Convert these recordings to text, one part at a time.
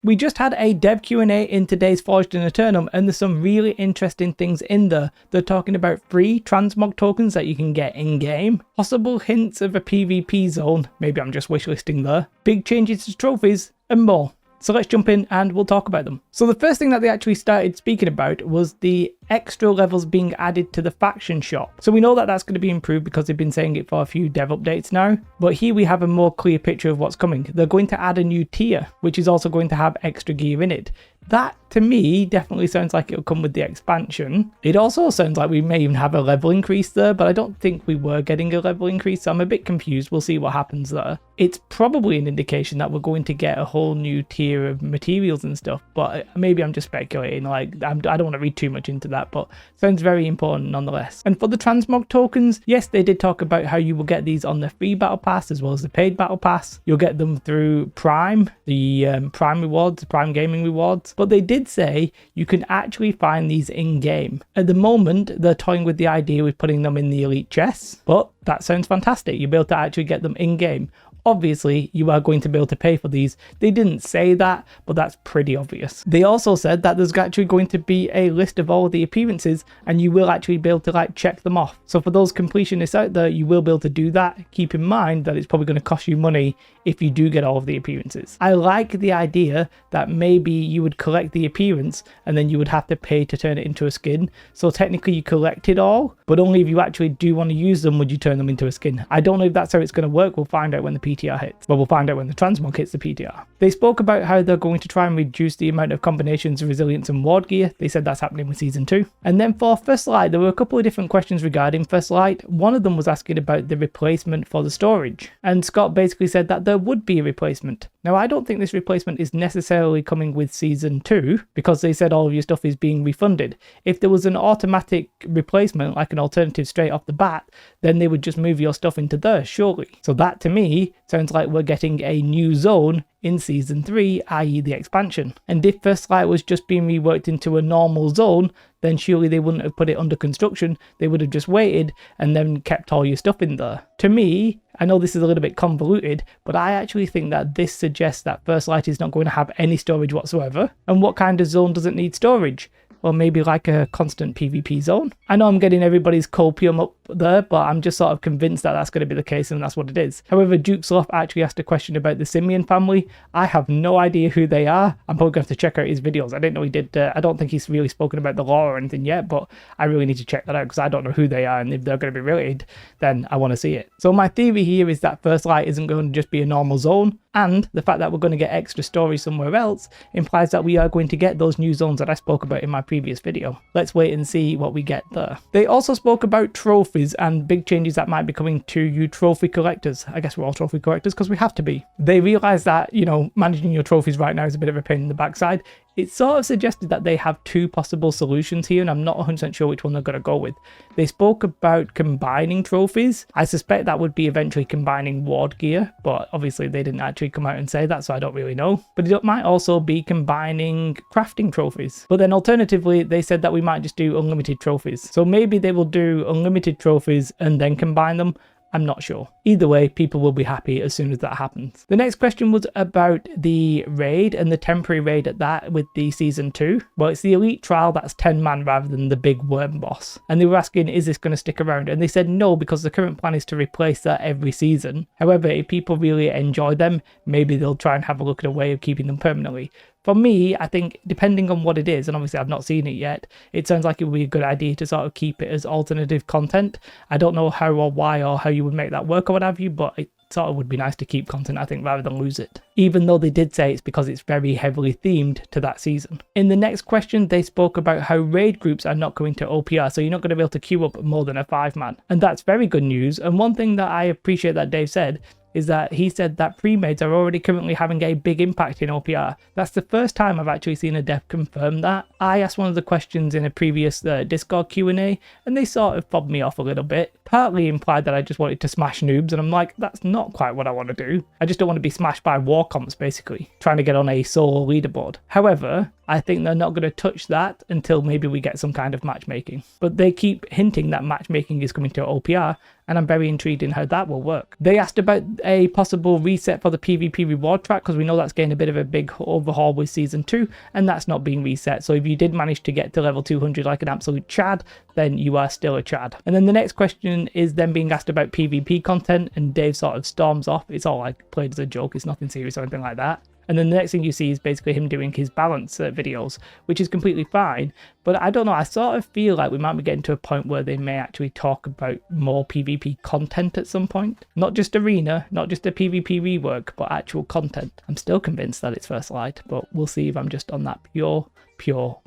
We just had a dev Q&A in today's Forged in Eternum, and there's some really interesting things in there. They're talking about free Transmog tokens that you can get in-game, possible hints of a PvP zone, maybe I'm just wishlisting there, big changes to trophies, and more. So let's jump in and we'll talk about them. So the first thing that they actually started speaking about was the extra levels being added to the faction shop. So we know that that's going to be improved because they've been saying it for a few dev updates now. But here we have a more clear picture of what's coming. They're going to add a new tier, which is also going to have extra gear in it. That, to me, definitely sounds like it'll come with the expansion. It also sounds like we may even have a level increase there, but I don't think we were getting a level increase, so I'm a bit confused. We'll see what happens there. It's probably an indication that we're going to get a whole new tier of materials and stuff, but maybe I'm just speculating. Like, I don't want to read too much into that, but sounds very important nonetheless. And for the Transmog tokens, yes, they did talk about how you will get these on the free battle pass as well as the paid battle pass. You'll get them through Prime, the Prime rewards, Prime gaming rewards. But they did say you can actually find these in-game. At the moment, they're toying with the idea with putting them in the elite chests, but that sounds fantastic. You'll be able to actually get them in-game. Obviously, you are going to be able to pay for these. They didn't say that, but that's pretty obvious. They also said that there's actually going to be a list of all of the appearances, and you will actually be able to like check them off. So for those completionists out there, you will be able to do that. Keep in mind that it's probably going to cost you money if you do get all of the appearances. I like the idea that maybe you would collect the appearance and then you would have to pay to turn it into a skin. So technically you collect it all, but only if you actually do want to use them would you turn them into a skin. I don't know if that's how it's going to work. We'll find out when the PTR hits. Well, we'll find out when the Transmog hits the PTR. They spoke about how they're going to try and reduce the amount of combinations, resilience and ward gear. They said that's happening with Season 2. And then for First Light, there were a couple of different questions regarding First Light. One of them was asking about the replacement for the storage. And Scott basically said that there would be a replacement. Now, I don't think this replacement is necessarily coming with Season 2 because they said all of your stuff is being refunded. If there was an automatic replacement, like an alternative straight off the bat, then they would just move your stuff into there, surely. So that to me sounds like we're getting a new zone in Season 3, i.e. the expansion. And if First Light was just being reworked into a normal zone, then surely they wouldn't have put it under construction. They would have just waited and then kept all your stuff in there. To me, I know this is a little bit convoluted, but I actually think that this suggests that First Light is not going to have any storage whatsoever. And what kind of zone doesn't need storage? Or maybe like a constant PvP zone. I know I'm getting everybody's copium up there, but I'm just sort of convinced that that's going to be the case and that's what it is. However, Duke Sloth actually asked a question about the Simeon family. I have no idea who they are. I'm probably going to have to check out his videos. I didn't know he did. I don't think he's really spoken about the lore or anything yet, but I really need to check that out because I don't know who they are, and if they're going to be related, then I want to see it. So my theory here is that First Light isn't going to just be a normal zone, and the fact that we're going to get extra stories somewhere else implies that we are going to get those new zones that I spoke about in my previous video. Let's wait and see what we get there. They also spoke about trophies and big changes that might be coming to you trophy collectors. I guess we're all trophy collectors because we have to be. They realize that, you know, managing your trophies right now is a bit of a pain in the backside. It sort of suggested that they have two possible solutions here, and I'm not 100% sure which one they're going to go with. They spoke about combining trophies. I suspect that would be eventually combining ward gear, but obviously they didn't actually come out and say that, so I don't really know. But it might also be combining crafting trophies. But then alternatively, they said that we might just do unlimited trophies. So maybe they will do unlimited trophies and then combine them. I'm not sure. Either way, people will be happy as soon as that happens. The next question was about the raid and the temporary raid at that with the Season 2. Well, it's the elite trial that's 10 man rather than the big worm boss. And they were asking, is this going to stick around? And they said no, because the current plan is to replace that every season. However, if people really enjoy them, maybe they'll try and have a look at a way of keeping them permanently. For me, I think depending on what it is, and obviously I've not seen it yet, it sounds like it would be a good idea to sort of keep it as alternative content. I don't know how or why or how you would make that work or what have you, but it sort of would be nice to keep content, I think, rather than lose it. Even though they did say it's because it's very heavily themed to that season. In the next question, they spoke about how raid groups are not going to OPR, so you're not going to be able to queue up more than a 5-man. And that's very good news. And one thing that I appreciate that Dave said is that he said that pre-mades are already currently having a big impact in OPR. That's the first time I've actually seen a dev confirm that. I asked one of the questions in a previous Discord Q&A, and they sort of fobbed me off a little bit. Partly implied that I just wanted to smash noobs, and I'm like, that's not quite what I want to do. I just don't want to be smashed by war comps, basically, trying to get on a solo leaderboard. However, I think they're not going to touch that until maybe we get some kind of matchmaking. But they keep hinting that matchmaking is coming to OPR, and I'm very intrigued in how that will work. They asked about a possible reset for the PvP reward track, because we know that's getting a bit of a big overhaul with Season 2, and that's not being reset. So if you did manage to get to level 200 like an absolute Chad, then you are still a Chad. And then the next question is them being asked about PvP content, and Dave sort of storms off. It's all like played as a joke, it's nothing serious or anything like that. And then the next thing you see is basically him doing his balance videos, which is completely fine. But I don't know, I sort of feel like we might be getting to a point where they may actually talk about more PvP content at some point. Not just arena, not just a PvP rework, but actual content. I'm still convinced that it's First Light, but we'll see if I'm just on that pure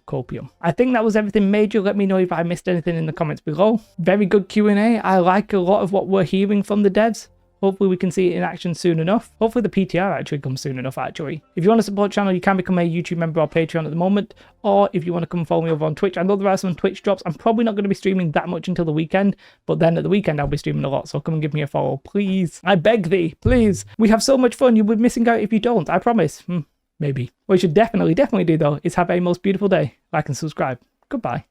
copium. I think that was everything major. Let me know if I missed anything in the comments below. Very good Q&A. I like a lot of what we're hearing from the devs. Hopefully we can see it in action soon enough. Hopefully the PTR actually comes soon enough, actually. If you want to support the channel, you can become a YouTube member or Patreon at the moment. Or if you want to come follow me over on Twitch. I know there are some Twitch drops. I'm probably not going to be streaming that much until the weekend. But then at the weekend, I'll be streaming a lot. So come and give me a follow, please. I beg thee, please. We have so much fun. You'll be missing out if you don't. I promise. Maybe. What you should definitely do, though, is have a most beautiful day. Like and subscribe. Goodbye.